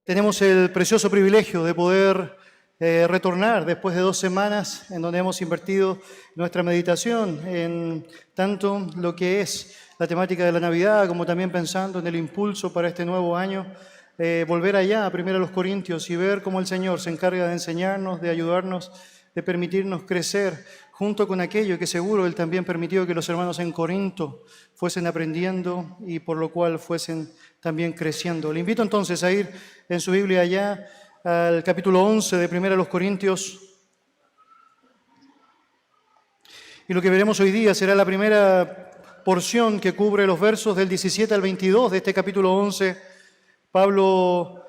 Tenemos el precioso privilegio de poder retornar después de 2 semanas en donde hemos invertido nuestra meditación en tanto lo que es la temática de la Navidad, como también pensando en el impulso para este nuevo año, volver allá a 1 Corintios y ver cómo el Señor se encarga de enseñarnos, de ayudarnos, de permitirnos crecer, junto con aquello que seguro Él también permitió que los hermanos en Corinto fuesen aprendiendo y por lo cual fuesen también creciendo. Le invito entonces a ir en su Biblia allá al capítulo 11 de 1 Corintios. Y lo que veremos hoy día será la primera porción que cubre los versos del 17 al 22 de este capítulo 11. Pablo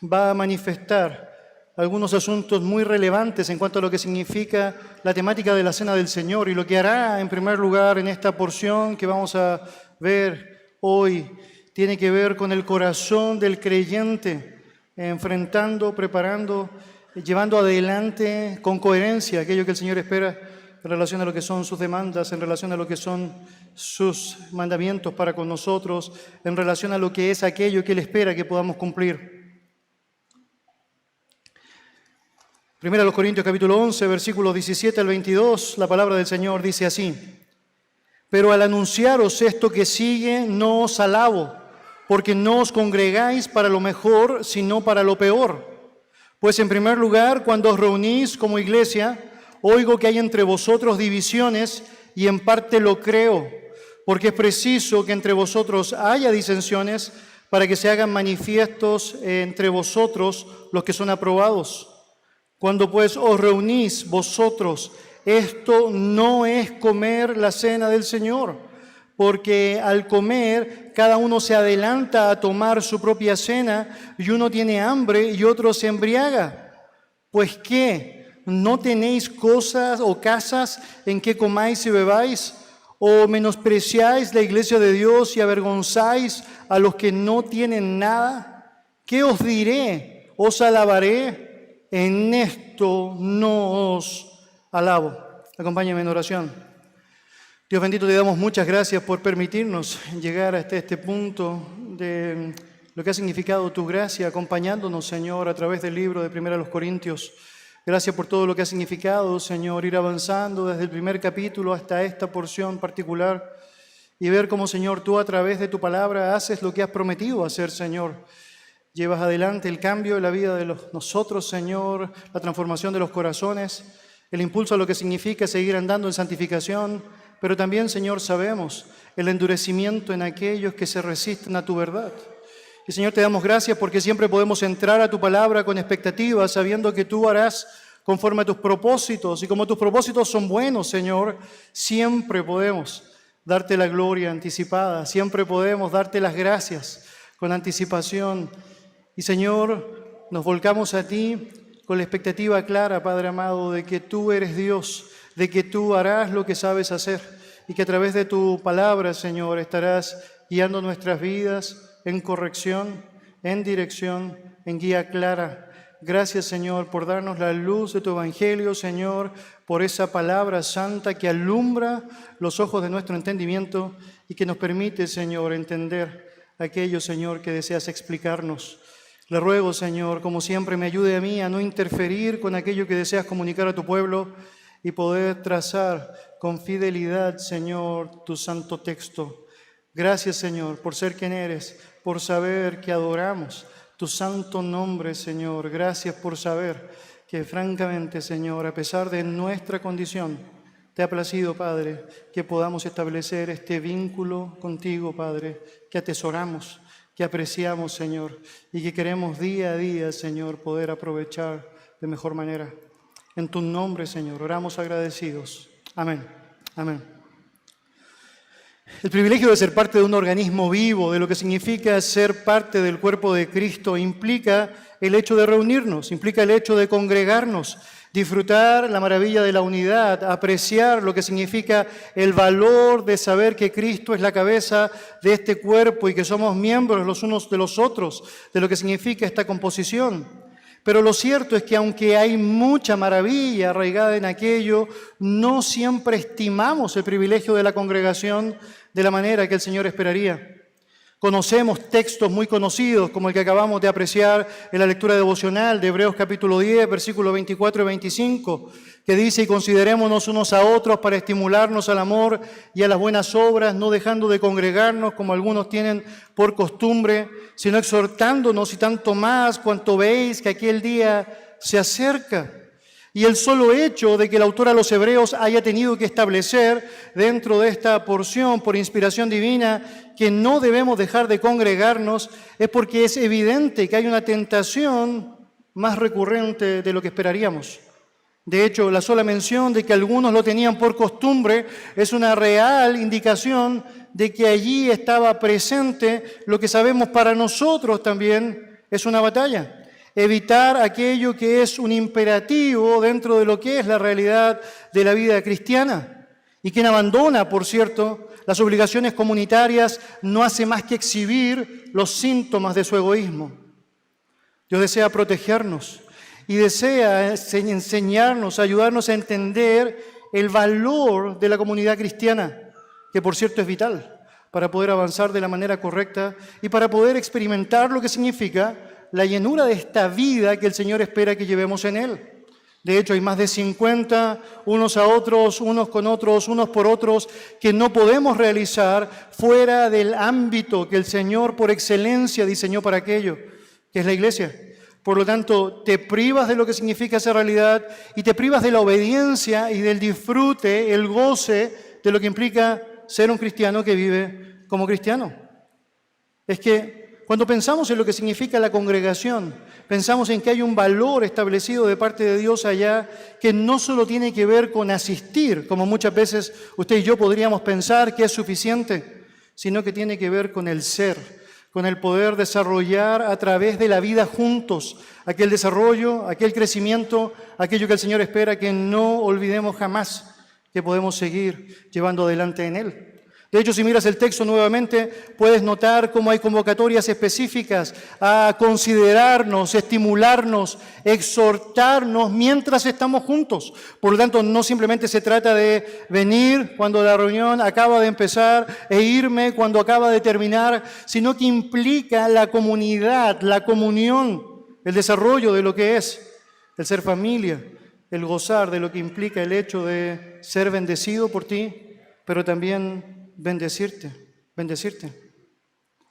va a manifestar algunos asuntos muy relevantes en cuanto a lo que significa la temática de la Cena del Señor, y lo que hará en primer lugar en esta porción que vamos a ver hoy tiene que ver con el corazón del creyente, enfrentando, preparando, llevando adelante con coherencia aquello que el Señor espera en relación a lo que son sus demandas, en relación a lo que son sus mandamientos para con nosotros, en relación a lo que es aquello que Él espera que podamos cumplir. 1 Corintios capítulo 11, versículos 17 al 22, la palabra del Señor dice así: pero al anunciaros esto que sigue, no os alabo, porque no os congregáis para lo mejor, sino para lo peor. Pues en primer lugar, cuando os reunís como iglesia, oigo que hay entre vosotros divisiones, y en parte lo creo, porque es preciso que entre vosotros haya disensiones, para que se hagan manifiestos entre vosotros los que son aprobados. Cuando pues os reunís vosotros, esto no es comer la cena del Señor, porque al comer cada uno se adelanta a tomar su propia cena, y uno tiene hambre y otro se embriaga. Pues ¿qué? ¿No tenéis cosas o casas en que comáis y bebáis? ¿O menospreciáis la iglesia de Dios y avergonzáis a los que no tienen nada? ¿Qué os diré? ¿Os alabaré? En esto no os alabo. Acompáñenme en oración. Dios bendito, te damos muchas gracias por permitirnos llegar hasta este punto de lo que ha significado tu gracia, acompañándonos, Señor, a través del libro de 1 Corintios. Gracias por todo lo que ha significado, Señor, ir avanzando desde el primer capítulo hasta esta porción particular y ver cómo, Señor, tú a través de tu palabra haces lo que has prometido hacer, Señor. Llevas adelante el cambio de la vida de nosotros, Señor, la transformación de los corazones, el impulso a lo que significa seguir andando en santificación, pero también, Señor, sabemos el endurecimiento en aquellos que se resisten a tu verdad. Y, Señor, te damos gracias porque siempre podemos entrar a tu palabra con expectativa, sabiendo que tú harás conforme a tus propósitos. Y como tus propósitos son buenos, Señor, siempre podemos darte la gloria anticipada, siempre podemos darte las gracias con anticipación. Y, Señor, nos volcamos a ti con la expectativa clara, Padre amado, de que tú eres Dios, de que tú harás lo que sabes hacer y que a través de tu palabra, Señor, estarás guiando nuestras vidas en corrección, en dirección, en guía clara. Gracias, Señor, por darnos la luz de tu Evangelio, Señor, por esa palabra santa que alumbra los ojos de nuestro entendimiento y que nos permite, Señor, entender aquello, Señor, que deseas explicarnos. Le ruego, Señor, como siempre, me ayude a mí a no interferir con aquello que deseas comunicar a tu pueblo y poder trazar con fidelidad, Señor, tu santo texto. Gracias, Señor, por ser quien eres, por saber que adoramos tu santo nombre, Señor. Gracias por saber que, francamente, Señor, a pesar de nuestra condición, te ha placido, Padre, que podamos establecer este vínculo contigo, Padre, que atesoramos, que apreciamos, Señor, y que queremos día a día, Señor, poder aprovechar de mejor manera. En tu nombre, Señor, oramos agradecidos. Amén. Amén. El privilegio de ser parte de un organismo vivo, de lo que significa ser parte del cuerpo de Cristo, implica el hecho de reunirnos, implica el hecho de congregarnos, disfrutar la maravilla de la unidad, apreciar lo que significa el valor de saber que Cristo es la cabeza de este cuerpo y que somos miembros los unos de los otros, de lo que significa esta composición. Pero lo cierto es que aunque hay mucha maravilla arraigada en aquello, no siempre estimamos el privilegio de la congregación de la manera que el Señor esperaría. Conocemos textos muy conocidos, como el que acabamos de apreciar en la lectura devocional de Hebreos capítulo 10, versículos 24 y 25, que dice: y considerémonos unos a otros para estimularnos al amor y a las buenas obras, no dejando de congregarnos como algunos tienen por costumbre, sino exhortándonos, y tanto más cuanto veis que aquel día se acerca. Y el solo hecho de que el autor a los Hebreos haya tenido que establecer dentro de esta porción, por inspiración divina, que no debemos dejar de congregarnos, es porque es evidente que hay una tentación más recurrente de lo que esperaríamos. De hecho, la sola mención de que algunos lo tenían por costumbre es una real indicación de que allí estaba presente lo que sabemos para nosotros también es una batalla. Evitar aquello que es un imperativo dentro de lo que es la realidad de la vida cristiana. Y quien abandona, por cierto, las obligaciones comunitarias no hace más que exhibir los síntomas de su egoísmo. Dios desea protegernos y desea enseñarnos, ayudarnos a entender el valor de la comunidad cristiana, que por cierto es vital para poder avanzar de la manera correcta y para poder experimentar lo que significa la llenura de esta vida que el Señor espera que llevemos en Él. De hecho, hay más de 50 unos a otros, unos con otros, unos por otros, que no podemos realizar fuera del ámbito que el Señor por excelencia diseñó para aquello, que es la iglesia. Por lo tanto, te privas de lo que significa esa realidad y te privas de la obediencia y del disfrute, el goce de lo que implica ser un cristiano que vive como cristiano. Es que cuando pensamos en lo que significa la congregación, pensamos en que hay un valor establecido de parte de Dios allá que no solo tiene que ver con asistir, como muchas veces usted y yo podríamos pensar que es suficiente, sino que tiene que ver con el ser, con el poder desarrollar a través de la vida juntos aquel desarrollo, aquel crecimiento, aquello que el Señor espera que no olvidemos jamás que podemos seguir llevando adelante en Él. De hecho, si miras el texto nuevamente, puedes notar cómo hay convocatorias específicas a considerarnos, estimularnos, exhortarnos mientras estamos juntos. Por lo tanto, no simplemente se trata de venir cuando la reunión acaba de empezar e irme cuando acaba de terminar, sino que implica la comunidad, la comunión, el desarrollo de lo que es el ser familia, el gozar de lo que implica el hecho de ser bendecido por ti, pero también bendecirte.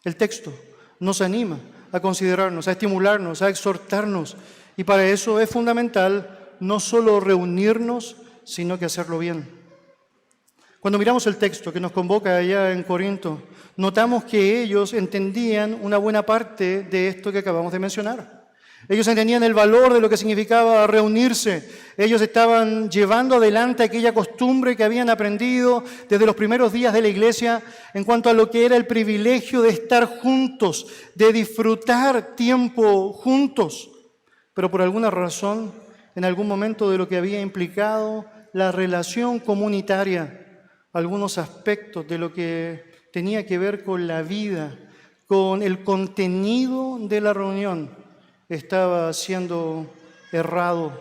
El texto nos anima a considerarnos, a estimularnos, a exhortarnos, y para eso es fundamental no solo reunirnos, sino que hacerlo bien. Cuando miramos el texto que nos convoca allá en Corinto, notamos que ellos entendían una buena parte de esto que acabamos de mencionar. Ellos entendían el valor de lo que significaba reunirse. Ellos estaban llevando adelante aquella costumbre que habían aprendido desde los primeros días de la iglesia en cuanto a lo que era el privilegio de estar juntos, de disfrutar tiempo juntos. Pero por alguna razón, en algún momento de lo que había implicado la relación comunitaria, algunos aspectos de lo que tenía que ver con la vida, con el contenido de la reunión, estaba siendo errado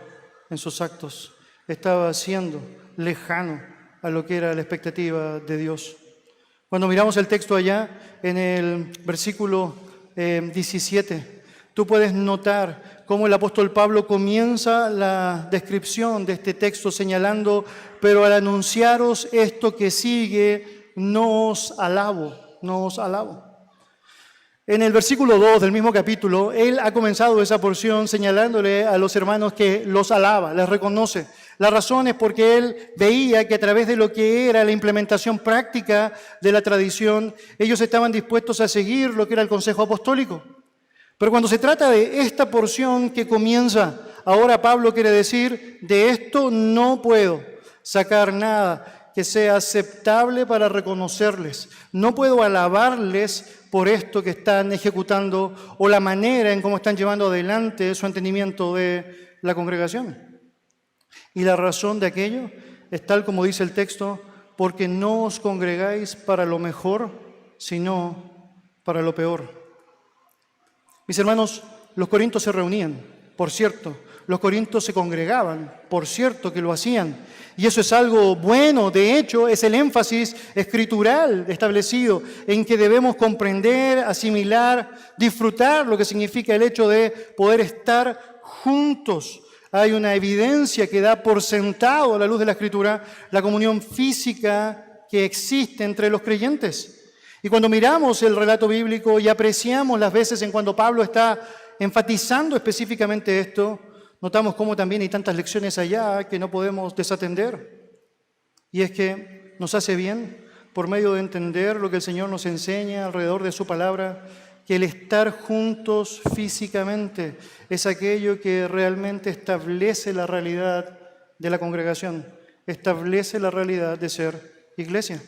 en sus actos, estaba siendo lejano a lo que era la expectativa de Dios. Cuando miramos el texto allá, en el versículo 17, tú puedes notar cómo el apóstol Pablo comienza la descripción de este texto señalando: pero al anunciaros esto que sigue, no os alabo. En el versículo 2 del mismo capítulo, él ha comenzado esa porción señalándole a los hermanos que los alaba, les reconoce. La razón es porque él veía que a través de lo que era la implementación práctica de la tradición, ellos estaban dispuestos a seguir lo que era el consejo apostólico. Pero cuando se trata de esta porción que comienza, ahora Pablo quiere decir: de esto no puedo sacar nada que sea aceptable para reconocerles. No puedo alabarles por esto que están ejecutando o la manera en cómo están llevando adelante su entendimiento de la congregación. Y la razón de aquello es tal como dice el texto: porque no os congregáis para lo mejor, sino para lo peor. Mis hermanos, los corintios se reunían, por cierto, Los corintios se congregaban, por cierto que lo hacían. Y eso es algo bueno, de hecho, es el énfasis escritural establecido en que debemos comprender, asimilar, disfrutar lo que significa el hecho de poder estar juntos. Hay una evidencia que da por sentado a la luz de la Escritura la comunión física que existe entre los creyentes. Y cuando miramos el relato bíblico y apreciamos las veces en cuando Pablo está enfatizando específicamente esto, notamos cómo también hay tantas lecciones allá que no podemos desatender. Y es que nos hace bien, por medio de entender lo que el Señor nos enseña alrededor de su palabra, que el estar juntos físicamente es aquello que realmente establece la realidad de la congregación, establece la realidad de ser iglesia.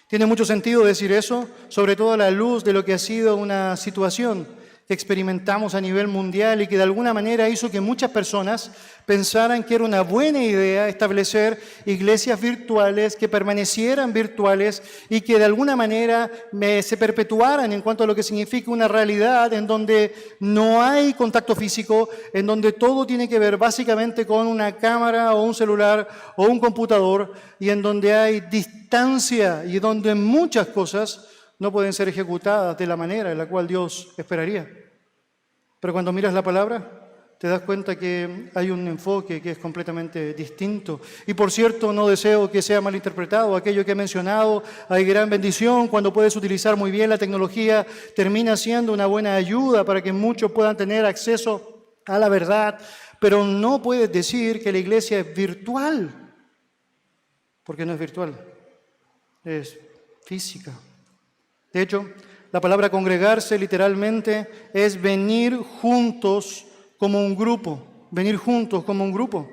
Tiene mucho sentido decir eso, sobre todo a la luz de lo que ha sido una situación que experimentamos a nivel mundial y que de alguna manera hizo que muchas personas pensaran que era una buena idea establecer iglesias virtuales, que permanecieran virtuales y que de alguna manera se perpetuaran en cuanto a lo que significa una realidad en donde no hay contacto físico, en donde todo tiene que ver básicamente con una cámara o un celular o un computador y en donde hay distancia y donde muchas cosas no pueden ser ejecutadas de la manera en la cual Dios esperaría. Pero cuando miras la palabra, te das cuenta que hay un enfoque que es completamente distinto. Y por cierto, no deseo que sea malinterpretado. Aquello que he mencionado, hay gran bendición cuando puedes utilizar muy bien la tecnología, termina siendo una buena ayuda para que muchos puedan tener acceso a la verdad. Pero no puedes decir que la iglesia es virtual, porque no es virtual, es física. De hecho, la palabra congregarse literalmente es venir juntos como un grupo, venir juntos como un grupo.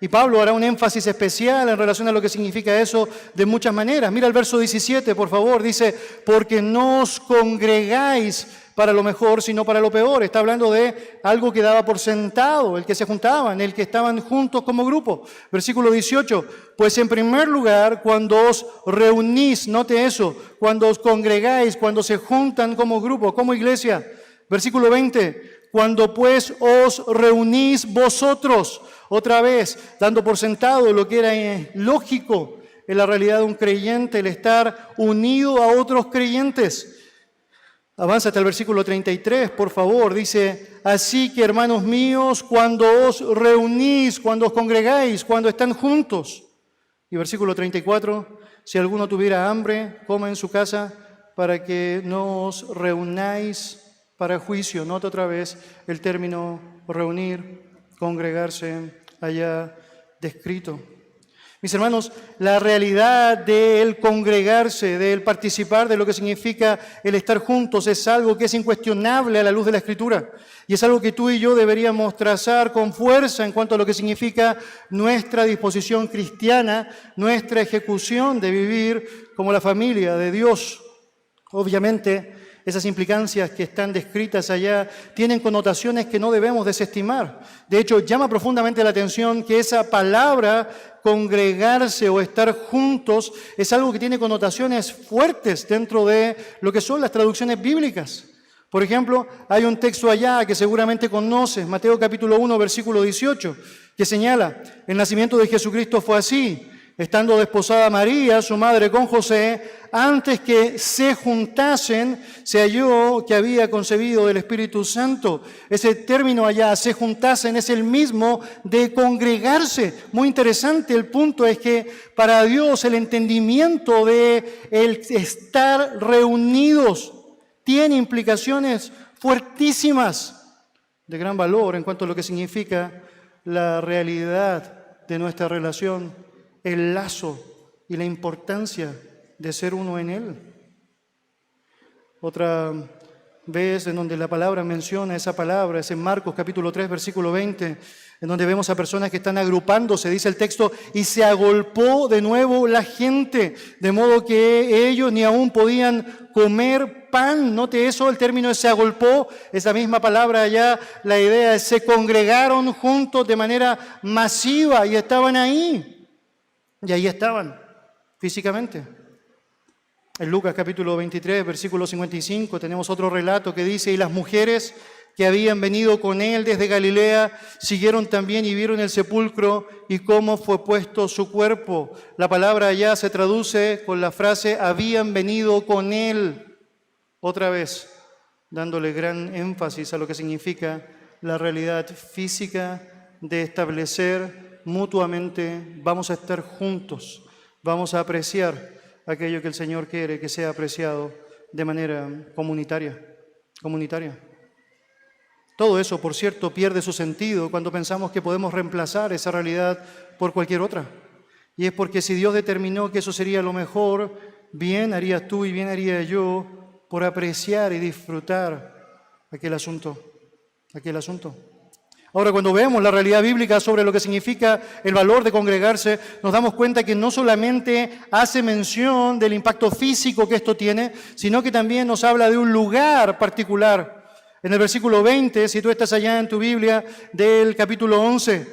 Y Pablo hará un énfasis especial en relación a lo que significa eso de muchas maneras. Mira el verso 17, por favor, dice, porque no os congregáis para lo mejor, sino para lo peor. Está hablando de algo que daba por sentado, el que se juntaban, el que estaban juntos como grupo. Versículo 18, pues en primer lugar, cuando os reunís, note eso, cuando os congregáis, cuando se juntan como grupo, como iglesia. Versículo 20, cuando pues os reunís vosotros, otra vez, dando por sentado lo que era lógico en la realidad de un creyente, el estar unido a otros creyentes. Avanza hasta el versículo 33, por favor. Dice, así que hermanos míos, cuando os reunís, cuando os congregáis, cuando están juntos. Y versículo 34, si alguno tuviera hambre, coma en su casa para que no os reunáis para juicio. Nota otra vez el término reunir, congregarse, allá descrito. Mis hermanos, la realidad del congregarse, del participar de lo que significa el estar juntos es algo que es incuestionable a la luz de la Escritura. Y es algo que tú y yo deberíamos trazar con fuerza en cuanto a lo que significa nuestra disposición cristiana, nuestra ejecución de vivir como la familia de Dios. Obviamente, esas implicancias que están descritas allá tienen connotaciones que no debemos desestimar. De hecho, llama profundamente la atención que esa palabra congregarse o estar juntos es algo que tiene connotaciones fuertes dentro de lo que son las traducciones bíblicas. Por ejemplo, hay un texto allá que seguramente conoces, Mateo capítulo 1, versículo 18, que señala, el nacimiento de Jesucristo fue así. Estando desposada María, su madre, con José, antes que se juntasen, se halló que había concebido del Espíritu Santo. Ese término allá, se juntasen, es el mismo de congregarse. Muy interesante, el punto es que para Dios el entendimiento de el estar reunidos tiene implicaciones fuertísimas de gran valor en cuanto a lo que significa la realidad de nuestra relación, el lazo y la importancia de ser uno en Él. Otra vez en donde la palabra menciona esa palabra es en Marcos capítulo 3, versículo 20, en donde vemos a personas que están agrupándose, dice el texto, y se agolpó de nuevo la gente, de modo que ellos ni aún podían comer pan. Note eso, el término es se agolpó, esa misma palabra allá, la idea es se congregaron juntos de manera masiva y estaban ahí. Y ahí estaban, físicamente. En Lucas capítulo 23, versículo 55, tenemos otro relato que dice, y las mujeres que habían venido con él desde Galilea, siguieron también y vieron el sepulcro y cómo fue puesto su cuerpo. La palabra allá se traduce con la frase, habían venido con él. Otra vez, dándole gran énfasis a lo que significa la realidad física de establecer mutuamente, vamos a estar juntos, vamos a apreciar aquello que el Señor quiere que sea apreciado de manera comunitaria. Todo eso, por cierto, pierde su sentido cuando pensamos que podemos reemplazar esa realidad por cualquier otra. Y es porque si Dios determinó que eso sería lo mejor, bien harías tú y bien haría yo por apreciar y disfrutar aquel asunto. Ahora, cuando vemos la realidad bíblica sobre lo que significa el valor de congregarse, nos damos cuenta que no solamente hace mención del impacto físico que esto tiene, sino que también nos habla de un lugar particular. En el versículo 20, si tú estás allá en tu Biblia, del capítulo 11,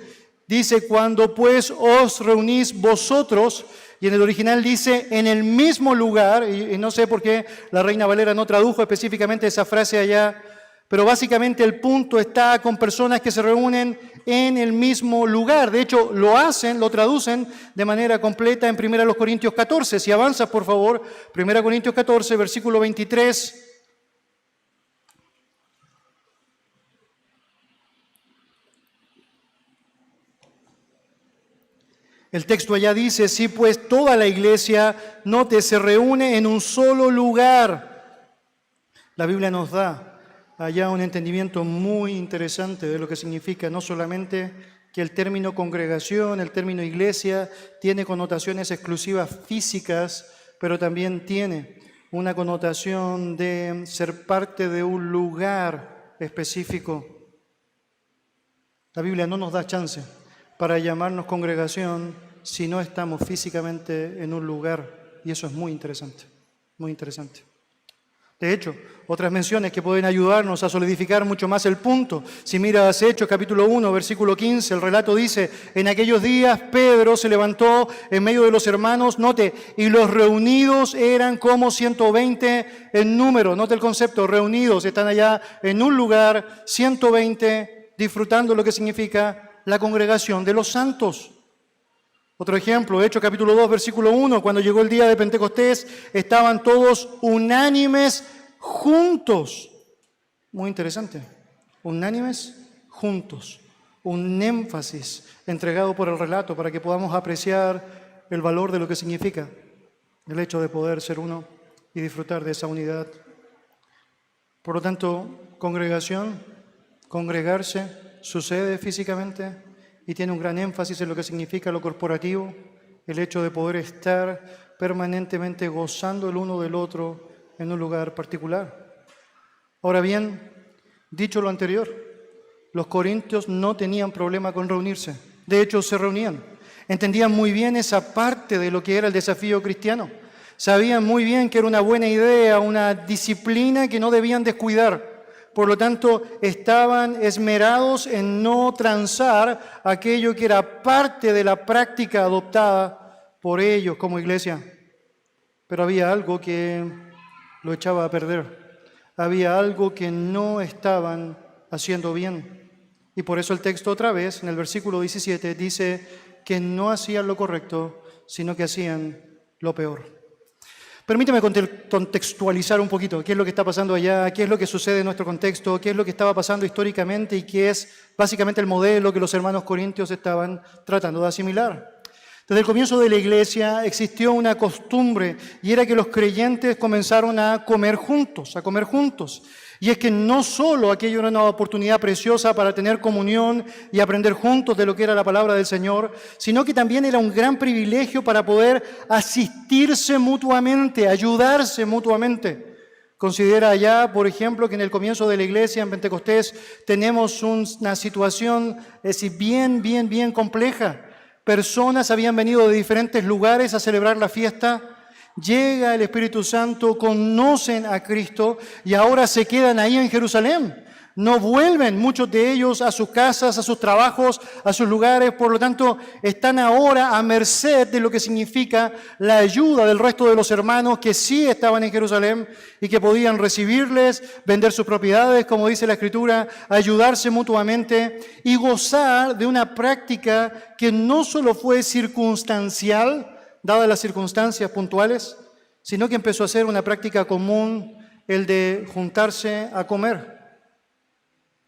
dice, cuando pues os reunís vosotros, y en el original dice, en el mismo lugar, y no sé por qué la Reina Valera no tradujo específicamente esa frase allá, pero básicamente el punto está con personas que se reúnen en el mismo lugar. De hecho, lo traducen de manera completa en 1 Corintios 14. Si avanzas, por favor, 1 Corintios 14, versículo 23. El texto allá dice, sí, pues toda la iglesia, note, se reúne en un solo lugar. La Biblia nos da allá un entendimiento muy interesante de lo que significa no solamente que el término congregación, el término iglesia, tiene connotaciones exclusivas físicas, pero también tiene una connotación de ser parte de un lugar específico. La Biblia no nos da chance para llamarnos congregación si no estamos físicamente en un lugar, y eso es muy interesante, muy interesante. De hecho, otras menciones que pueden ayudarnos a solidificar mucho más el punto. Si miras Hechos capítulo 1, versículo 15, el relato dice, en aquellos días Pedro se levantó en medio de los hermanos, note, y los reunidos eran como 120 en número. Note el concepto, reunidos, están allá en un lugar, 120, disfrutando lo que significa la congregación de los santos. Otro ejemplo, Hechos capítulo 2, versículo 1, cuando llegó el día de Pentecostés, estaban todos unánimes juntos. Muy interesante, unánimes juntos. Un énfasis entregado por el relato para que podamos apreciar el valor de lo que significa el hecho de poder ser uno y disfrutar de esa unidad. Por lo tanto, congregarse, sucede físicamente, y tiene un gran énfasis en lo que significa lo corporativo, el hecho de poder estar permanentemente gozando el uno del otro en un lugar particular. Ahora bien, dicho lo anterior, los corintios no tenían problema con reunirse. De hecho, se reunían. Entendían muy bien esa parte de lo que era el desafío cristiano. Sabían muy bien que era una buena idea, una disciplina que no debían descuidar. Por lo tanto, estaban esmerados en no transar aquello que era parte de la práctica adoptada por ellos como iglesia. Pero había algo que lo echaba a perder. Había algo que no estaban haciendo bien. Y por eso el texto otra vez, en el versículo 17, dice que no hacían lo correcto, sino que hacían lo peor. Permíteme contextualizar un poquito qué es lo que está pasando allá, qué es lo que sucede en nuestro contexto, qué es lo que estaba pasando históricamente y qué es básicamente el modelo que los hermanos corintios estaban tratando de asimilar. Desde el comienzo de la iglesia existió una costumbre y era que los creyentes comenzaron a comer juntos. Y es que no solo aquello era una oportunidad preciosa para tener comunión y aprender juntos de lo que era la palabra del Señor, sino que también era un gran privilegio para poder asistirse mutuamente, ayudarse mutuamente. Considera allá, por ejemplo, que en el comienzo de la iglesia, en Pentecostés, tenemos una situación bien compleja. Personas habían venido de diferentes lugares a celebrar la fiesta. Llega el Espíritu Santo, conocen a Cristo y ahora se quedan ahí en Jerusalén. No vuelven muchos de ellos a sus casas, a sus trabajos, a sus lugares. Por lo tanto, están ahora a merced de lo que significa la ayuda del resto de los hermanos que sí estaban en Jerusalén y que podían recibirles, vender sus propiedades, como dice la Escritura, ayudarse mutuamente y gozar de una práctica que no solo fue circunstancial, dadas las circunstancias puntuales, sino que empezó a ser una práctica común, el de juntarse a comer.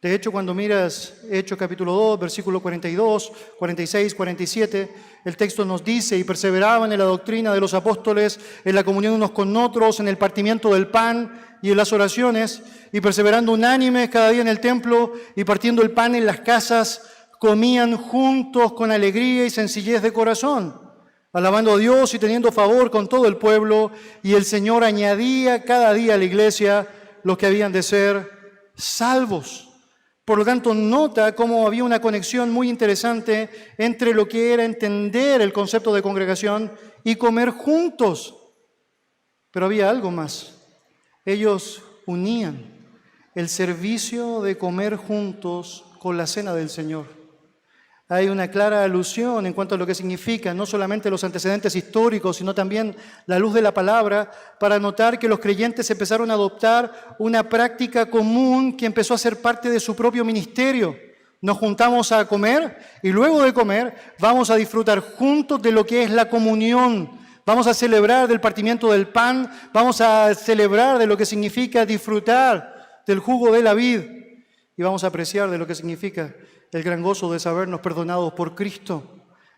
De hecho, cuando miras Hechos capítulo 2, versículo 42, 46, 47, el texto nos dice, y perseveraban en la doctrina de los apóstoles, en la comunión unos con otros, en el partimiento del pan y en las oraciones, y perseverando unánimes cada día en el templo y partiendo el pan en las casas, comían juntos con alegría y sencillez de corazón, alabando a Dios y teniendo favor con todo el pueblo, y el Señor añadía cada día a la iglesia los que habían de ser salvos. Por lo tanto, nota cómo había una conexión muy interesante entre lo que era entender el concepto de congregación y comer juntos. Pero había algo más. Ellos unían el servicio de comer juntos con la cena del Señor. Hay una clara alusión en cuanto a lo que significa no solamente los antecedentes históricos, sino también la luz de la palabra, para notar que los creyentes empezaron a adoptar una práctica común que empezó a ser parte de su propio ministerio. Nos juntamos a comer y luego de comer vamos a disfrutar juntos de lo que es la comunión. Vamos a celebrar del partimiento del pan, vamos a celebrar de lo que significa disfrutar del jugo de la vid y vamos a apreciar de lo que significa el gran gozo de sabernos perdonados por Cristo.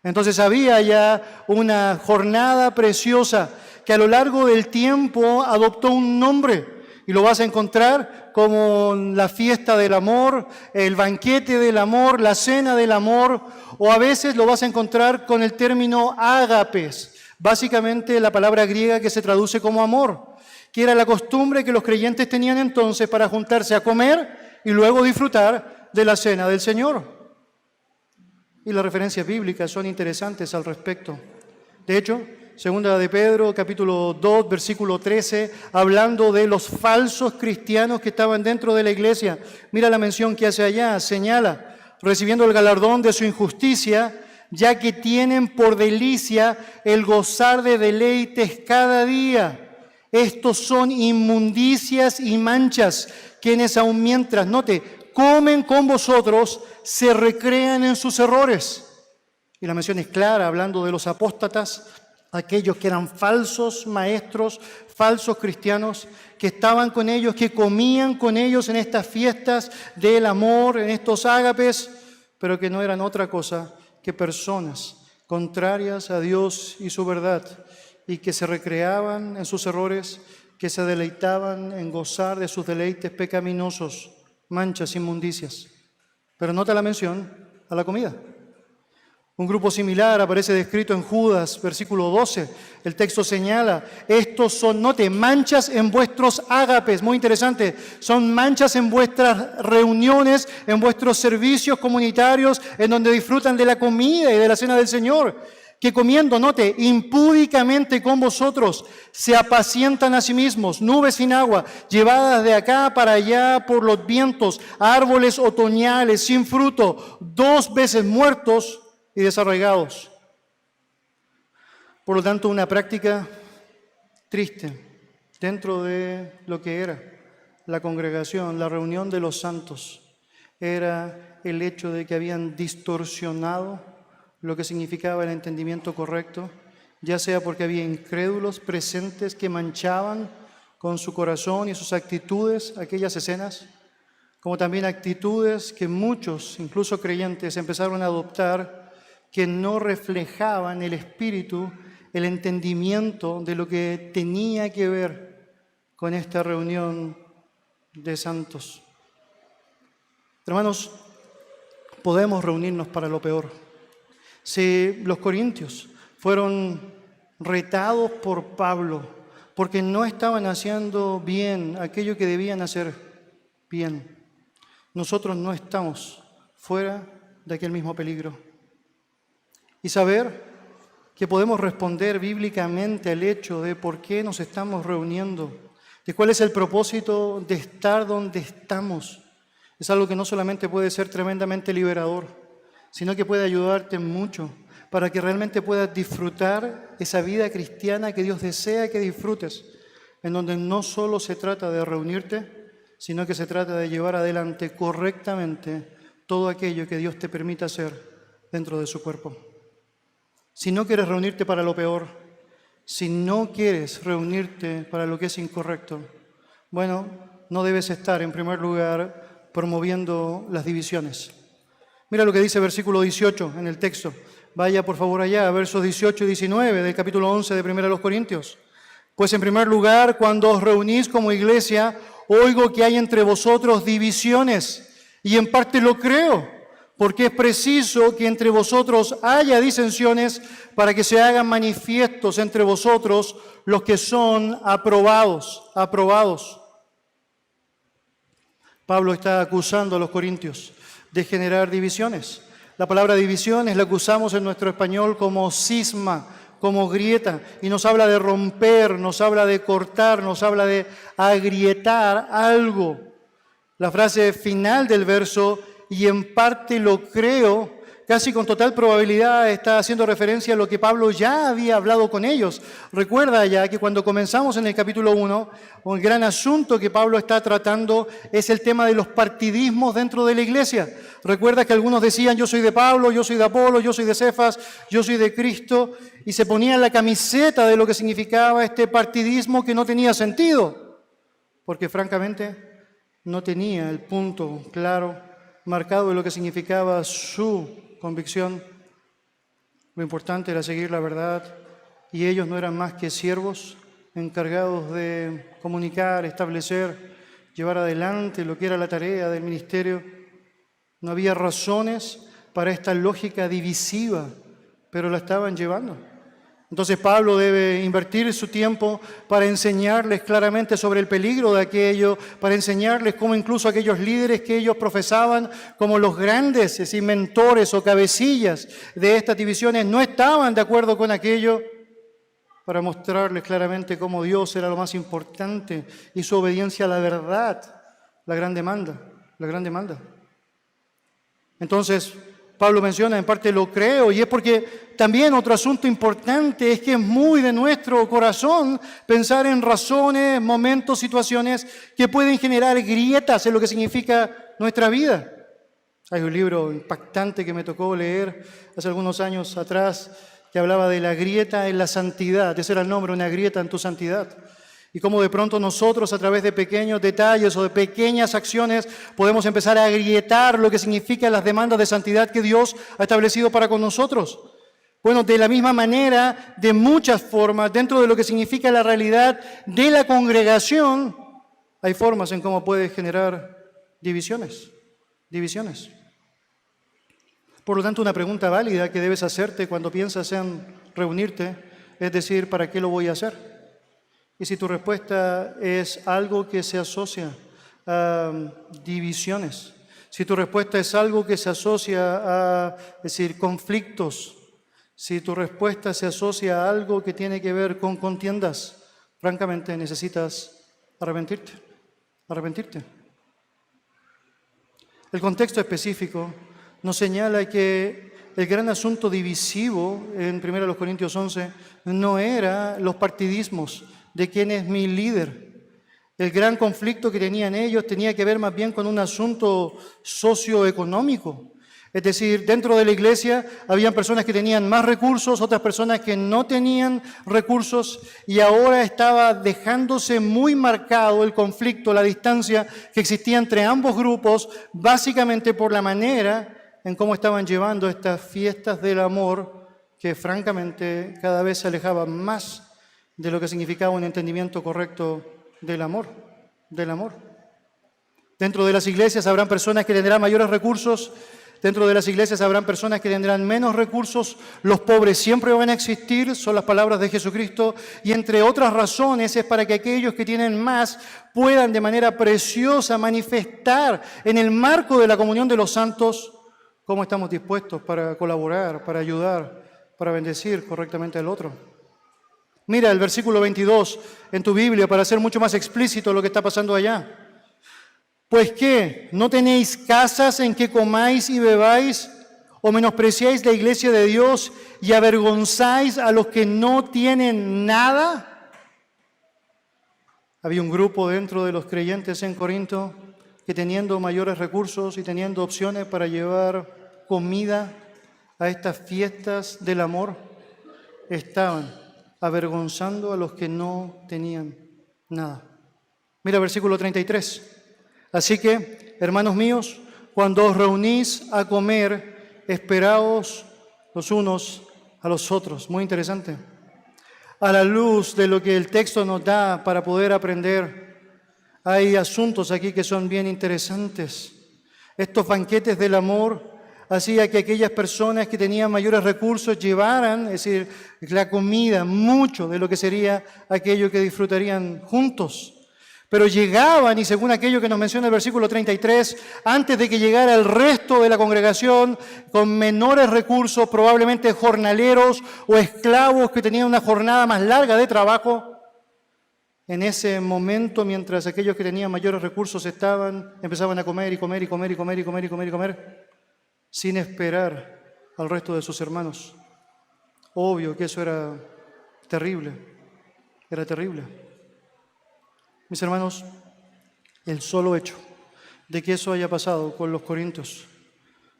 Entonces había ya una jornada preciosa que a lo largo del tiempo adoptó un nombre y lo vas a encontrar como la fiesta del amor, el banquete del amor, la cena del amor, o a veces lo vas a encontrar con el término ágapes, básicamente la palabra griega que se traduce como amor, que era la costumbre que los creyentes tenían entonces para juntarse a comer y luego disfrutar de la cena del Señor. Y las referencias bíblicas son interesantes al respecto. De hecho, segunda de Pedro, capítulo 2, versículo 13, hablando de los falsos cristianos que estaban dentro de la iglesia. Mira la mención que hace allá, señala, recibiendo el galardón de su injusticia, ya que tienen por delicia el gozar de deleites cada día. Estos son inmundicias y manchas, quienes aun mientras, note, comen con vosotros, se recrean en sus errores. Y la mención es clara, hablando de los apóstatas, aquellos que eran falsos maestros, falsos cristianos, que estaban con ellos, que comían con ellos en estas fiestas del amor, en estos ágapes, pero que no eran otra cosa que personas contrarias a Dios y su verdad, y que se recreaban en sus errores, que se deleitaban en gozar de sus deleites pecaminosos, manchas, inmundicias. Pero nota la mención a la comida. Un grupo similar aparece descrito en Judas, versículo 12. El texto señala, estos son, note, manchas en vuestros ágapes. Muy interesante. Son manchas en vuestras reuniones, en vuestros servicios comunitarios, en donde disfrutan de la comida y de la cena del Señor. Que comiendo, note, impúdicamente con vosotros, se apacientan a sí mismos, nubes sin agua, llevadas de acá para allá por los vientos, árboles otoñales sin fruto, 2 veces muertos y desarraigados. Por lo tanto, una práctica triste dentro de lo que era la congregación, la reunión de los santos, era el hecho de que habían distorsionado lo que significaba el entendimiento correcto, ya sea porque había incrédulos presentes que manchaban con su corazón y sus actitudes aquellas escenas, como también actitudes que muchos, incluso creyentes, empezaron a adoptar, que no reflejaban el espíritu, el entendimiento de lo que tenía que ver con esta reunión de santos. Hermanos, podemos reunirnos para lo peor. Si los corintios fueron retados por Pablo porque no estaban haciendo bien aquello que debían hacer bien, nosotros no estamos fuera de aquel mismo peligro. Y saber que podemos responder bíblicamente al hecho de por qué nos estamos reuniendo, de cuál es el propósito de estar donde estamos, Es algo que no solamente puede ser tremendamente liberador, sino que puede ayudarte mucho para que realmente puedas disfrutar esa vida cristiana que Dios desea que disfrutes, en donde no solo se trata de reunirte, sino que se trata de llevar adelante correctamente todo aquello que Dios te permita hacer dentro de su cuerpo. Si no quieres reunirte para lo peor, si no quieres reunirte para lo que es incorrecto, bueno, no debes estar en primer lugar promoviendo las divisiones. Mira lo que dice versículo 18 en el texto. Vaya por favor allá, versos 18 y 19 del capítulo 11 de 1 Corintios. Pues en primer lugar, cuando os reunís como iglesia, oigo que hay entre vosotros divisiones, y en parte lo creo, porque es preciso que entre vosotros haya disensiones para que se hagan manifiestos entre vosotros los que son aprobados. Pablo está acusando a los corintios de generar divisiones. La palabra división la que usamos en nuestro español como cisma, como grieta, y nos habla de romper, nos habla de cortar, nos habla de agrietar algo. La frase final del verso, y en parte lo creo, casi con total probabilidad está haciendo referencia a lo que Pablo ya había hablado con ellos. Recuerda ya que cuando comenzamos en el capítulo 1, un gran asunto que Pablo está tratando es el tema de los partidismos dentro de la iglesia. Recuerda que algunos decían, yo soy de Pablo, yo soy de Apolo, yo soy de Cefas, yo soy de Cristo, y se ponían la camiseta de lo que significaba este partidismo que no tenía sentido, porque francamente no tenía el punto claro, marcado de lo que significaba su convicción. Lo importante era seguir la verdad, y ellos no eran más que siervos encargados de comunicar, establecer, llevar adelante lo que era la tarea del ministerio. No había razones para esta lógica divisiva, pero la estaban llevando. Entonces Pablo debe invertir su tiempo para enseñarles claramente sobre el peligro de aquello, para enseñarles cómo incluso aquellos líderes que ellos profesaban como los grandes, es decir, mentores o cabecillas de estas divisiones, no estaban de acuerdo con aquello, para mostrarles claramente cómo Dios era lo más importante y su obediencia a la verdad, la gran demanda. Entonces, Pablo menciona, en parte lo creo, y es porque también otro asunto importante es que es muy de nuestro corazón pensar en razones, momentos, situaciones que pueden generar grietas en lo que significa nuestra vida. Hay un libro impactante que me tocó leer hace algunos años atrás que hablaba de la grieta en la santidad. Ese era el nombre, una grieta en tu santidad. Y cómo de pronto nosotros, a través de pequeños detalles o de pequeñas acciones, podemos empezar a agrietar lo que significan las demandas de santidad que Dios ha establecido para con nosotros. Bueno, de la misma manera, de muchas formas, dentro de lo que significa la realidad de la congregación, hay formas en cómo puede generar divisiones. Por lo tanto, una pregunta válida que debes hacerte cuando piensas en reunirte es decir, ¿para qué lo voy a hacer? Y si tu respuesta es algo que se asocia a divisiones, si tu respuesta es algo que se asocia a, conflictos, si tu respuesta se asocia a algo que tiene que ver con contiendas, francamente necesitas arrepentirte. El contexto específico nos señala que el gran asunto divisivo en 1 Corintios 11 no era los partidismos de quién es mi líder. El gran conflicto que tenían ellos tenía que ver más bien con un asunto socioeconómico. Es decir, dentro de la iglesia habían personas que tenían más recursos, otras personas que no tenían recursos, y ahora estaba dejándose muy marcado el conflicto, la distancia que existía entre ambos grupos, básicamente por la manera en cómo estaban llevando estas fiestas del amor, que francamente cada vez se alejaban más de lo que significaba un entendimiento correcto del amor. Dentro de las iglesias habrán personas que tendrán mayores recursos, dentro de las iglesias habrán personas que tendrán menos recursos, los pobres siempre van a existir, son las palabras de Jesucristo, y entre otras razones es para que aquellos que tienen más puedan de manera preciosa manifestar en el marco de la comunión de los santos cómo estamos dispuestos para colaborar, para ayudar, para bendecir correctamente al otro. Mira el versículo 22 en tu Biblia para hacer mucho más explícito lo que está pasando allá. Pues ¿qué? ¿No tenéis casas en que comáis y bebáis? ¿O menospreciáis la iglesia de Dios y avergonzáis a los que no tienen nada? Había un grupo dentro de los creyentes en Corinto que, teniendo mayores recursos y teniendo opciones para llevar comida a estas fiestas del amor, estaban avergonzando a los que no tenían nada. Mira versículo 33. Así que, hermanos míos, cuando os reunís a comer, esperaos los unos a los otros. Muy interesante. A la luz de lo que el texto nos da para poder aprender, hay asuntos aquí que son bien interesantes. Estos banquetes del amor hacía que aquellas personas que tenían mayores recursos llevaran, es decir, la comida, mucho de lo que sería aquello que disfrutarían juntos. Pero llegaban, y según aquello que nos menciona el versículo 33, antes de que llegara el resto de la congregación, con menores recursos, probablemente jornaleros o esclavos que tenían una jornada más larga de trabajo, en ese momento, mientras aquellos que tenían mayores recursos empezaban a comer y comer y comer y comer y comer y comer y comer, sin esperar al resto de sus hermanos. Obvio que eso era terrible, era terrible. Mis hermanos, el solo hecho de que eso haya pasado con los corintios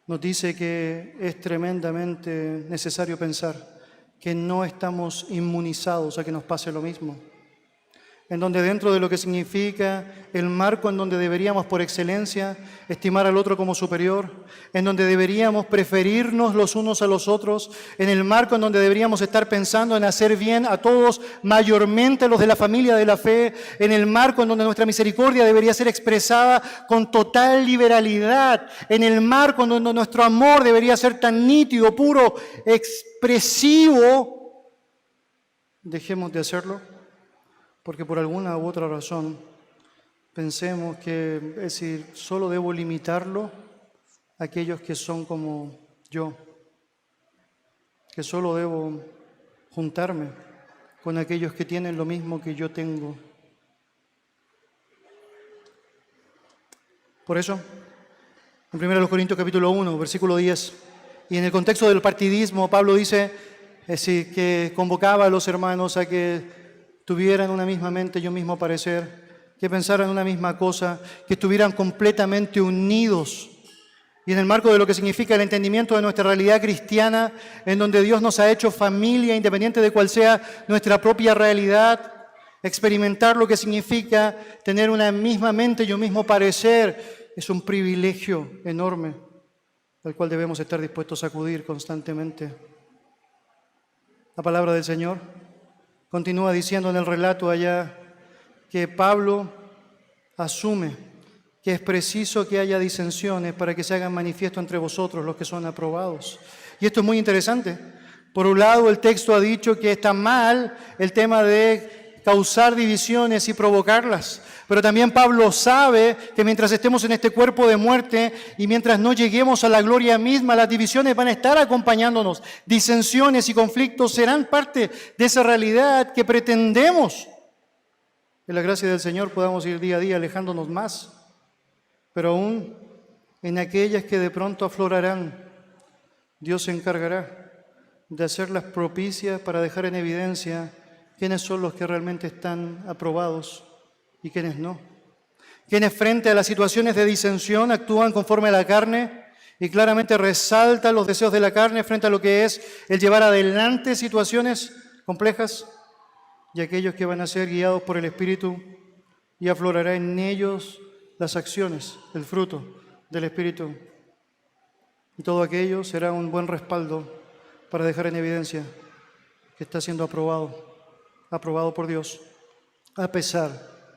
nos dice que es tremendamente necesario pensar que no estamos inmunizados a que nos pase lo mismo. En donde dentro de lo que significa el marco en donde deberíamos por excelencia estimar al otro como superior, en donde deberíamos preferirnos los unos a los otros, en el marco en donde deberíamos estar pensando en hacer bien a todos, mayormente a los de la familia de la fe, en el marco en donde nuestra misericordia debería ser expresada con total liberalidad, en el marco en donde nuestro amor debería ser tan nítido, puro, expresivo, dejemos de hacerlo. Porque por alguna u otra razón pensemos que, es decir, solo debo limitarlo a aquellos que son como yo, que solo debo juntarme con aquellos que tienen lo mismo que yo tengo. Por eso, en 1 Corintios capítulo 1, versículo 10, y en el contexto del partidismo, Pablo dice, es decir, que convocaba a los hermanos a que tuvieran una misma mente y un mismo parecer, que pensaran una misma cosa, que estuvieran completamente unidos. Y en el marco de lo que significa el entendimiento de nuestra realidad cristiana, en donde Dios nos ha hecho familia, independiente de cuál sea nuestra propia realidad, experimentar lo que significa tener una misma mente y un mismo parecer, es un privilegio enorme, al cual debemos estar dispuestos a acudir constantemente. La palabra del Señor continúa diciendo en el relato allá que Pablo asume que es preciso que haya disensiones para que se hagan manifiesto entre vosotros los que son aprobados. Y esto es muy interesante. Por un lado, el texto ha dicho que está mal el tema de causar divisiones y provocarlas. Pero también Pablo sabe que mientras estemos en este cuerpo de muerte y mientras no lleguemos a la gloria misma, las divisiones van a estar acompañándonos. Disensiones y conflictos serán parte de esa realidad que pretendemos. En la gracia del Señor podamos ir día a día alejándonos más, pero aún en aquellas que de pronto aflorarán, Dios se encargará de hacerlas propicias para dejar en evidencia quiénes son los que realmente están aprobados y quienes no. Quienes frente a las situaciones de disensión actúan conforme a la carne y claramente resaltan los deseos de la carne frente a lo que es el llevar adelante situaciones complejas, y aquellos que van a ser guiados por el Espíritu, y aflorará en ellos las acciones, el fruto del Espíritu. Y todo aquello será un buen respaldo para dejar en evidencia que está siendo aprobado por Dios, a pesar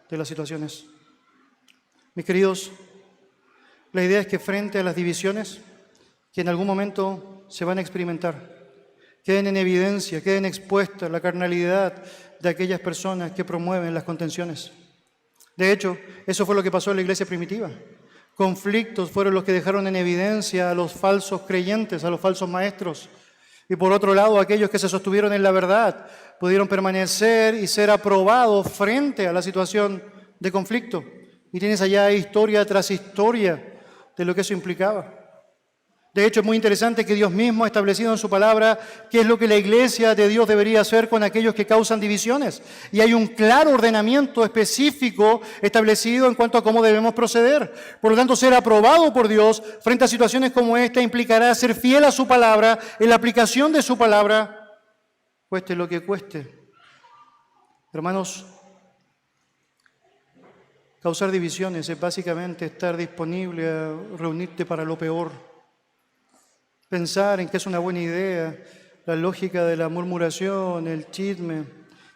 de las situaciones. Mis queridos, la idea es que frente a las divisiones que en algún momento se van a experimentar, queden en evidencia, queden expuestas la carnalidad de aquellas personas que promueven las contenciones. De hecho, eso fue lo que pasó en la iglesia primitiva. Conflictos fueron los que dejaron en evidencia a los falsos creyentes, a los falsos maestros. Y por otro lado, aquellos que se sostuvieron en la verdad pudieron permanecer y ser aprobados frente a la situación de conflicto. Y tienes allá historia tras historia de lo que eso implicaba. De hecho, es muy interesante que Dios mismo ha establecido en su palabra qué es lo que la iglesia de Dios debería hacer con aquellos que causan divisiones. Y hay un claro ordenamiento específico establecido en cuanto a cómo debemos proceder. Por lo tanto, ser aprobado por Dios frente a situaciones como esta implicará ser fiel a su palabra, en la aplicación de su palabra, cueste lo que cueste. Hermanos, causar divisiones es básicamente estar disponible a reunirte para lo peor. Pensar en que es una buena idea la lógica de la murmuración, el chisme.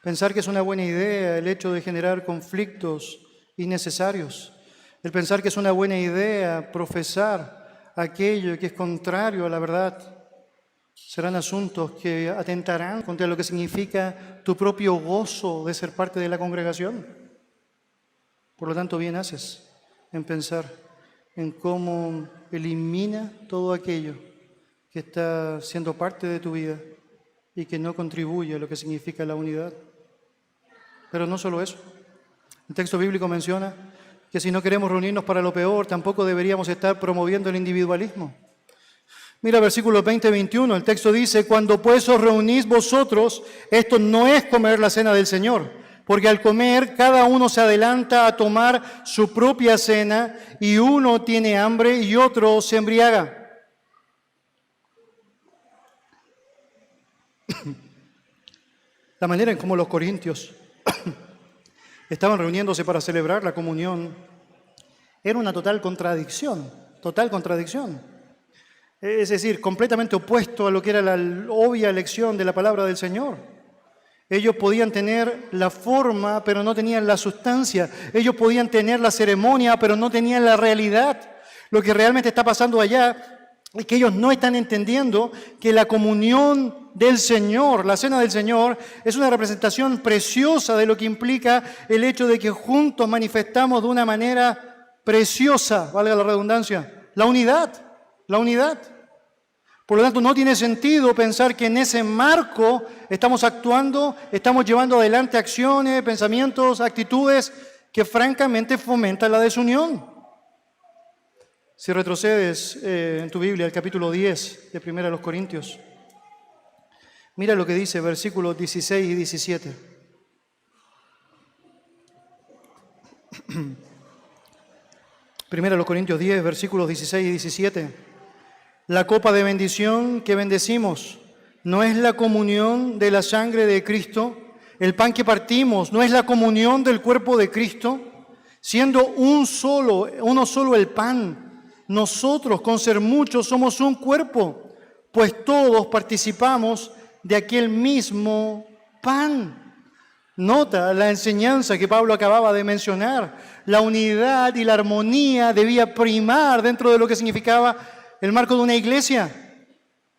Pensar que es una buena idea el hecho de generar conflictos innecesarios. El pensar que es una buena idea profesar aquello que es contrario a la verdad. Serán asuntos que atentarán contra lo que significa tu propio gozo de ser parte de la congregación. Por lo tanto, bien haces en pensar en cómo elimina todo aquello que está siendo parte de tu vida y que no contribuye a lo que significa la unidad. Pero no solo eso. El texto bíblico menciona que si no queremos reunirnos para lo peor, tampoco deberíamos estar promoviendo el individualismo. Mira versículos 20 y 21, el texto dice: cuando pues os reunís vosotros, esto no es comer la cena del Señor, porque al comer cada uno se adelanta a tomar su propia cena, y uno tiene hambre y otro se embriaga. La manera en cómo los corintios estaban reuniéndose para celebrar la comunión era una total contradicción. Es decir, completamente opuesto a lo que era la obvia lección de la palabra del Señor. Ellos podían tener la forma, pero no tenían la sustancia. Ellos podían tener la ceremonia, pero no tenían la realidad. Lo que realmente está pasando allá es que ellos no están entendiendo que la comunión del Señor, la cena del Señor, es una representación preciosa de lo que implica el hecho de que juntos manifestamos de una manera preciosa, valga la redundancia, la unidad. Por lo tanto, no tiene sentido pensar que en ese marco estamos actuando, estamos llevando adelante acciones, pensamientos, actitudes que francamente fomentan la desunión. Si retrocedes en tu Biblia al capítulo 10 de 1 Corintios, mira lo que dice versículos 16 y 17. Primera los Corintios 10, versículos 16 y 17. La copa de bendición que bendecimos no es la comunión de la sangre de Cristo. El pan que partimos no es la comunión del cuerpo de Cristo. Siendo uno solo el pan, nosotros con ser muchos somos un cuerpo, pues todos participamos de aquel mismo pan. Nota la enseñanza que Pablo acababa de mencionar. La unidad y la armonía debía primar dentro de lo que significaba el marco de una iglesia.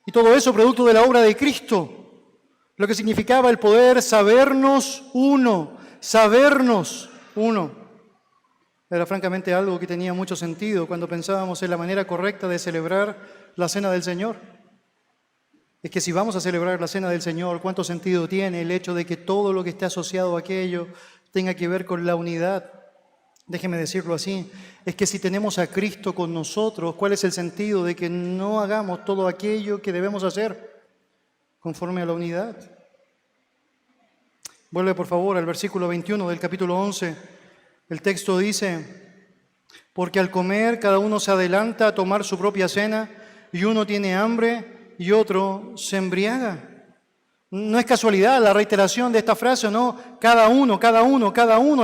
Y todo eso producto de la obra de Cristo. Lo que significaba el poder sabernos uno. Era francamente algo que tenía mucho sentido cuando pensábamos en la manera correcta de celebrar la Cena del Señor. Es que si vamos a celebrar la Cena del Señor, ¿cuánto sentido tiene el hecho de que todo lo que esté asociado a aquello tenga que ver con la unidad? Déjeme decirlo así, es que si tenemos a Cristo con nosotros, ¿cuál es el sentido de que no hagamos todo aquello que debemos hacer conforme a la unidad? Vuelve por favor al versículo 21 del capítulo 11. El texto dice: porque al comer cada uno se adelanta a tomar su propia cena, y uno tiene hambre y otro se embriaga. No es casualidad la reiteración de esta frase, ¿no? Cada uno.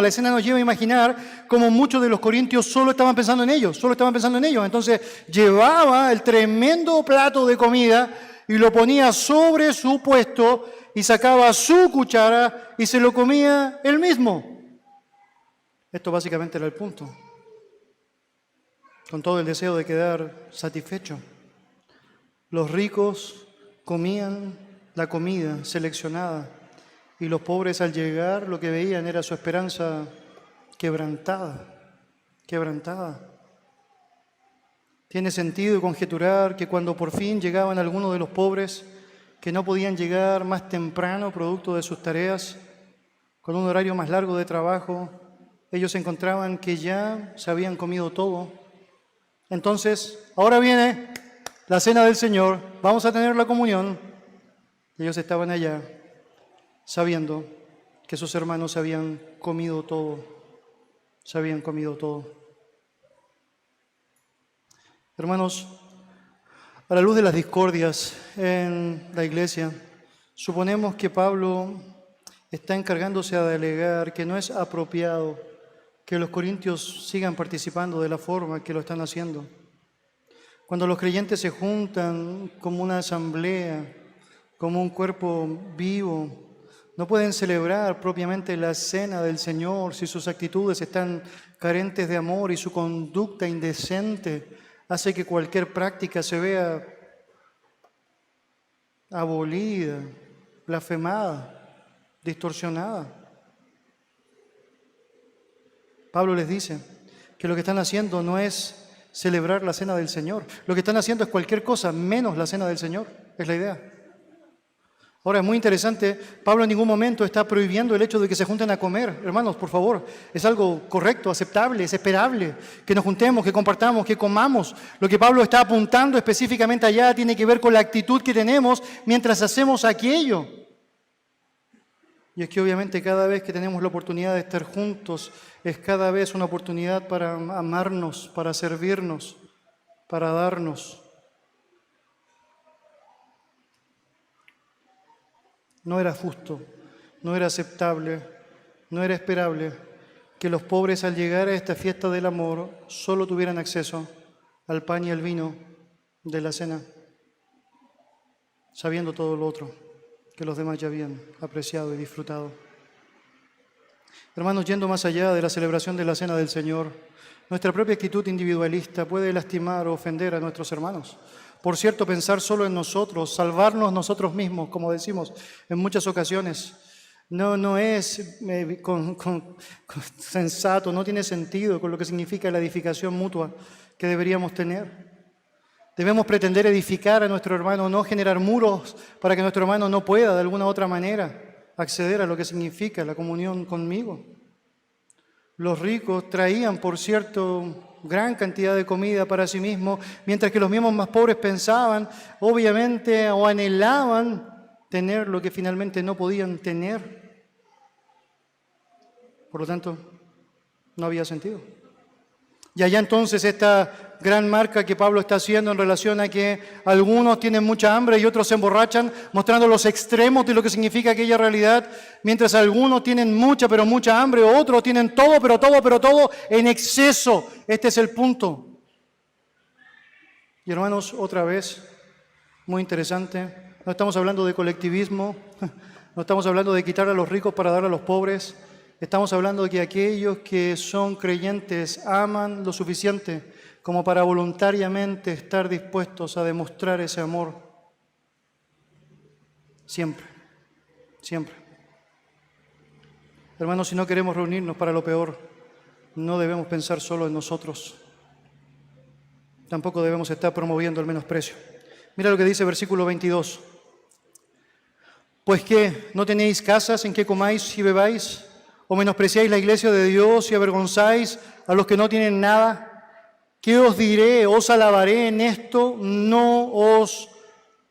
La escena nos lleva a imaginar cómo muchos de los corintios solo estaban pensando en ellos. Entonces llevaba el tremendo plato de comida y lo ponía sobre su puesto y sacaba su cuchara y se lo comía él mismo. Esto básicamente era el punto. Con todo el deseo de quedar satisfecho. Los ricos comían la comida seleccionada y los pobres al llegar lo que veían era su esperanza quebrantada. Tiene sentido conjeturar que cuando por fin llegaban algunos de los pobres que no podían llegar más temprano producto de sus tareas, con un horario más largo de trabajo, ellos encontraban que ya se habían comido todo. Entonces, ahora viene la cena del Señor, vamos a tener la comunión. Ellos estaban allá sabiendo que sus hermanos se habían comido todo, se habían comido todo. Hermanos, a la luz de las discordias en la iglesia, suponemos que Pablo está encargándose de alegar que no es apropiado que los corintios sigan participando de la forma que lo están haciendo. Cuando los creyentes se juntan como una asamblea, como un cuerpo vivo, no pueden celebrar propiamente la cena del Señor si sus actitudes están carentes de amor y su conducta indecente hace que cualquier práctica se vea abolida, blasfemada, distorsionada. Pablo les dice que lo que están haciendo no es celebrar la cena del Señor. Lo que están haciendo es cualquier cosa menos la cena del Señor. Es la idea. Ahora, es muy interesante, Pablo en ningún momento está prohibiendo el hecho de que se junten a comer. Hermanos, por favor, es algo correcto, aceptable, es esperable que nos juntemos, que compartamos, que comamos. Lo que Pablo está apuntando específicamente allá tiene que ver con la actitud que tenemos mientras hacemos aquello. Y es que obviamente cada vez que tenemos la oportunidad de estar juntos, es cada vez una oportunidad para amarnos, para servirnos, para darnos. No era justo, no era aceptable, no era esperable que los pobres al llegar a esta fiesta del amor solo tuvieran acceso al pan y al vino de la cena, sabiendo todo lo otro que los demás ya habían apreciado y disfrutado. Hermanos, yendo más allá de la celebración de la cena del Señor, nuestra propia actitud individualista puede lastimar o ofender a nuestros hermanos. Por cierto, pensar solo en nosotros, salvarnos nosotros mismos, como decimos en muchas ocasiones, no es sensato, no tiene sentido con lo que significa la edificación mutua que deberíamos tener. Debemos pretender edificar a nuestro hermano, no generar muros para que nuestro hermano no pueda de alguna otra manera acceder a lo que significa la comunión conmigo. Los ricos traían, por cierto, gran cantidad de comida para sí mismos, mientras que los mismos más pobres pensaban, obviamente, o anhelaban tener lo que finalmente no podían tener. Por lo tanto, no había sentido. Y allá entonces esta gran marca que Pablo está haciendo en relación a que algunos tienen mucha hambre y otros se emborrachan, mostrando los extremos de lo que significa aquella realidad, mientras algunos tienen mucha, pero mucha hambre, otros tienen todo, pero todo en exceso. Este es el punto. Y hermanos, otra vez, muy interesante, no estamos hablando de colectivismo, no estamos hablando de quitar a los ricos para dar a los pobres. Estamos hablando de que aquellos que son creyentes aman lo suficiente como para voluntariamente estar dispuestos a demostrar ese amor. Siempre, siempre. Hermanos, si no queremos reunirnos para lo peor, no debemos pensar solo en nosotros. Tampoco debemos estar promoviendo el menosprecio. Mira lo que dice versículo 22. Pues ¿qué? ¿No tenéis casas en que comáis y bebáis? ¿O menospreciáis la iglesia de Dios y avergonzáis a los que no tienen nada? ¿Qué os diré? ¿Os alabaré en esto? No os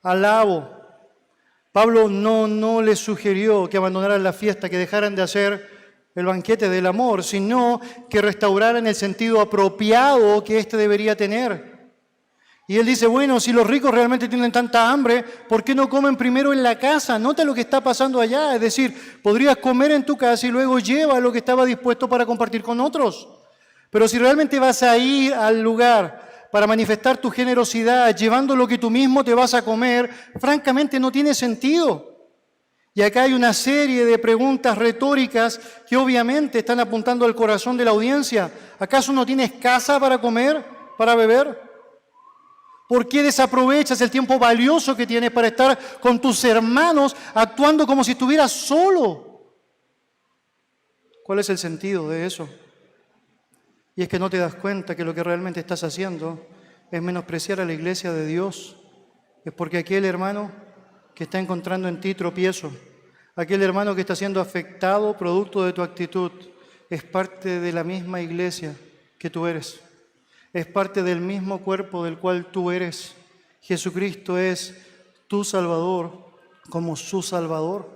alabo. Pablo no les sugirió que abandonaran la fiesta, que dejaran de hacer el banquete del amor, sino que restauraran el sentido apropiado que éste debería tener. Y él dice, bueno, si los ricos realmente tienen tanta hambre, ¿por qué no comen primero en la casa? Nota lo que está pasando allá. Es decir, podrías comer en tu casa y luego lleva lo que estaba dispuesto para compartir con otros. Pero si realmente vas a ir al lugar para manifestar tu generosidad, llevando lo que tú mismo te vas a comer, francamente no tiene sentido. Y acá hay una serie de preguntas retóricas que obviamente están apuntando al corazón de la audiencia. ¿Acaso no tienes casa para comer, para beber? ¿Por qué desaprovechas el tiempo valioso que tienes para estar con tus hermanos actuando como si estuvieras solo? ¿Cuál es el sentido de eso? Y es que no te das cuenta que lo que realmente estás haciendo es menospreciar a la iglesia de Dios. Es porque aquel hermano que está encontrando en ti tropiezo, aquel hermano que está siendo afectado producto de tu actitud, es parte de la misma iglesia que tú eres. Es parte del mismo cuerpo del cual tú eres. Jesucristo es tu Salvador como su Salvador.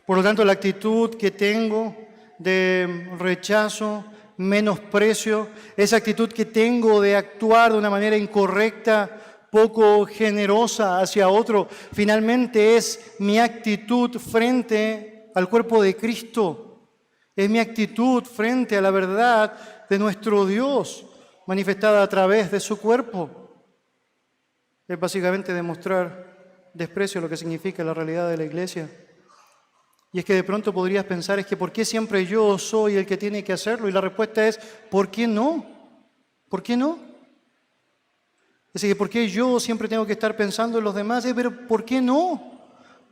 Por lo tanto, la actitud que tengo de rechazo, menosprecio, esa actitud que tengo de actuar de una manera incorrecta, poco generosa hacia otro, finalmente es mi actitud frente al cuerpo de Cristo. Es mi actitud frente a la verdad de nuestro Dios, manifestada a través de su cuerpo. Es básicamente demostrar desprecio a lo que significa la realidad de la iglesia. Y es que de pronto podrías pensar, es que ¿por qué siempre yo soy el que tiene que hacerlo? Y la respuesta es, ¿por qué no? ¿Por qué no? Es decir, ¿por qué yo siempre tengo que estar pensando en los demás? Pero ¿por qué no?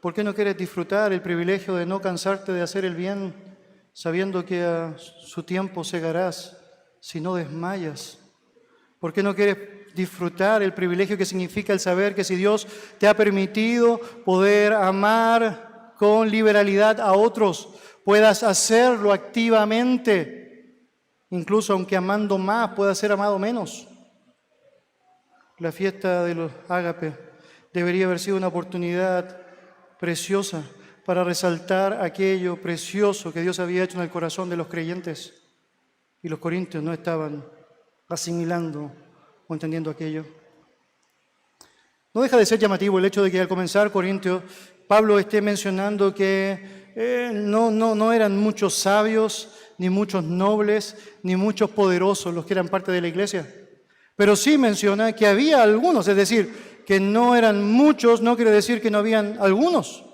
¿Por qué no quieres disfrutar el privilegio de no cansarte de hacer el bien, sabiendo que a su tiempo cegarás si no desmayas? ¿Por qué no quieres disfrutar el privilegio que significa el saber que si Dios te ha permitido poder amar con liberalidad a otros, puedas hacerlo activamente, incluso aunque amando más pueda ser amado menos? La fiesta de los Ágape debería haber sido una oportunidad preciosa para resaltar aquello precioso que Dios había hecho en el corazón de los creyentes, y los corintios no estaban asimilando o entendiendo aquello. No deja de ser llamativo el hecho de que al comenzar Corintios, Pablo esté mencionando que no eran muchos sabios, ni muchos nobles, ni muchos poderosos los que eran parte de la iglesia. Pero sí menciona que había algunos, es decir, que no eran muchos, no quiere decir que no habían algunos.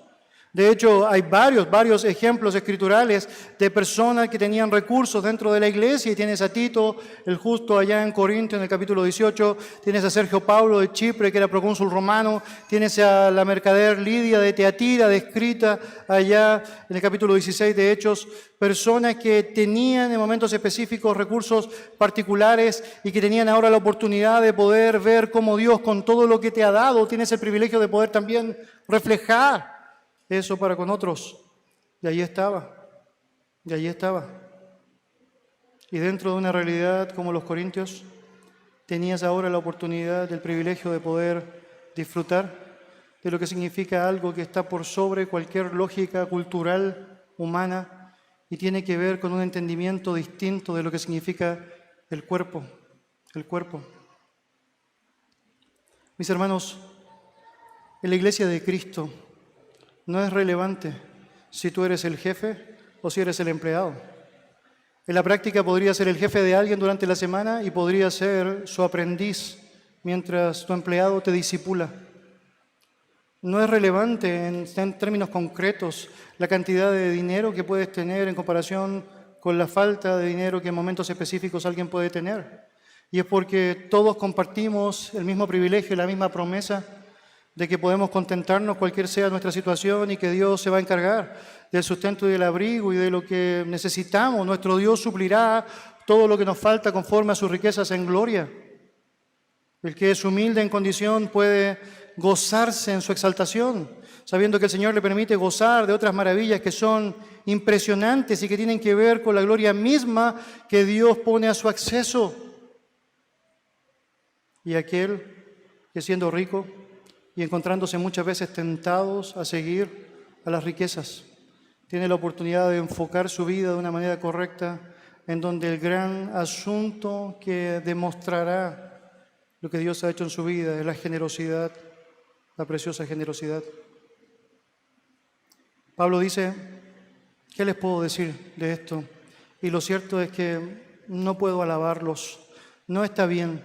De hecho, hay varios ejemplos escriturales de personas que tenían recursos dentro de la iglesia, y tienes a Tito, el justo, allá en Corinto, en el capítulo 18, tienes a Sergio Paulo de Chipre, que era procónsul romano, tienes a la mercader Lidia de Teatira, descrita allá en el capítulo 16 de Hechos, personas que tenían en momentos específicos recursos particulares y que tenían ahora la oportunidad de poder ver cómo Dios, con todo lo que te ha dado, tienes el privilegio de poder también reflejar eso para con otros. Y allí estaba. Y dentro de una realidad como los corintios, tenías ahora la oportunidad, el privilegio de poder disfrutar de lo que significa algo que está por sobre cualquier lógica cultural humana y tiene que ver con un entendimiento distinto de lo que significa el cuerpo. Mis hermanos, en la iglesia de Cristo no es relevante si tú eres el jefe o si eres el empleado. En la práctica podría ser el jefe de alguien durante la semana y podría ser su aprendiz mientras tu empleado te discipula. No es relevante en términos concretos la cantidad de dinero que puedes tener en comparación con la falta de dinero que en momentos específicos alguien puede tener. Y es porque todos compartimos el mismo privilegio y la misma promesa de que podemos contentarnos cualquier sea nuestra situación y que Dios se va a encargar del sustento y del abrigo y de lo que necesitamos. Nuestro Dios suplirá todo lo que nos falta conforme a sus riquezas en gloria. El que es humilde en condición puede gozarse en su exaltación, sabiendo que el Señor le permite gozar de otras maravillas que son impresionantes y que tienen que ver con la gloria misma que Dios pone a su acceso. Y aquel que siendo rico y encontrándose muchas veces tentados a seguir a las riquezas, tiene la oportunidad de enfocar su vida de una manera correcta, en donde el gran asunto que demostrará lo que Dios ha hecho en su vida es la generosidad, la preciosa generosidad. Pablo dice, ¿qué les puedo decir de esto? Y lo cierto es que no puedo alabarlos. No está bien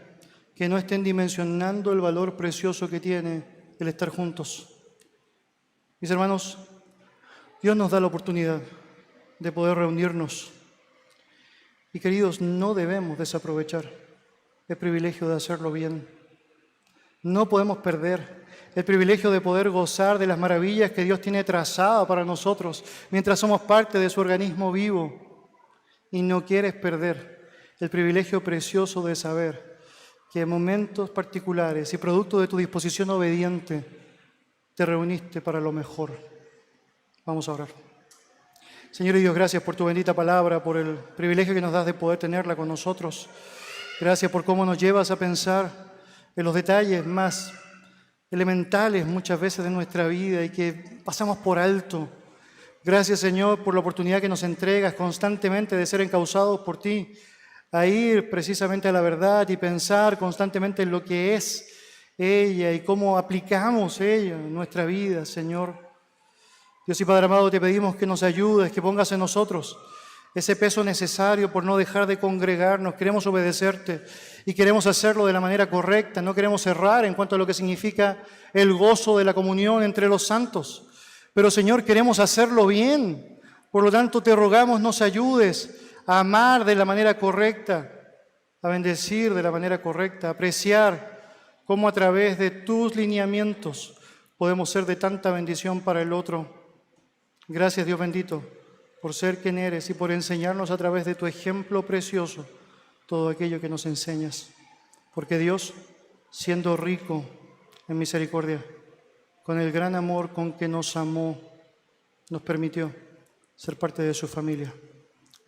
que no estén dimensionando el valor precioso que tiene el estar juntos. Mis hermanos, Dios nos da la oportunidad de poder reunirnos. Y queridos, no debemos desaprovechar el privilegio de hacerlo bien. No podemos perder el privilegio de poder gozar de las maravillas que Dios tiene trazado para nosotros mientras somos parte de su organismo vivo. Y no quieres perder el privilegio precioso de saber que en momentos particulares y producto de tu disposición obediente te reuniste para lo mejor. Vamos a orar. Señor y Dios, gracias por tu bendita palabra, por el privilegio que nos das de poder tenerla con nosotros. Gracias por cómo nos llevas a pensar en los detalles más elementales muchas veces de nuestra vida y que pasamos por alto. Gracias, Señor, por la oportunidad que nos entregas constantemente de ser encauzados por ti, a ir precisamente a la verdad y pensar constantemente en lo que es ella y cómo aplicamos ella en nuestra vida, Señor. Dios y Padre amado, te pedimos que nos ayudes, que pongas en nosotros ese peso necesario por no dejar de congregarnos. Queremos obedecerte y queremos hacerlo de la manera correcta. No queremos errar en cuanto a lo que significa el gozo de la comunión entre los santos. Pero, Señor, queremos hacerlo bien. Por lo tanto, te rogamos nos ayudes a amar de la manera correcta, a bendecir de la manera correcta, a apreciar cómo a través de tus lineamientos podemos ser de tanta bendición para el otro. Gracias, Dios bendito, por ser quien eres y por enseñarnos a través de tu ejemplo precioso todo aquello que nos enseñas. Porque Dios, siendo rico en misericordia, con el gran amor con que nos amó, nos permitió ser parte de su familia.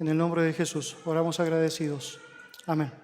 En el nombre de Jesús, oramos agradecidos. Amén.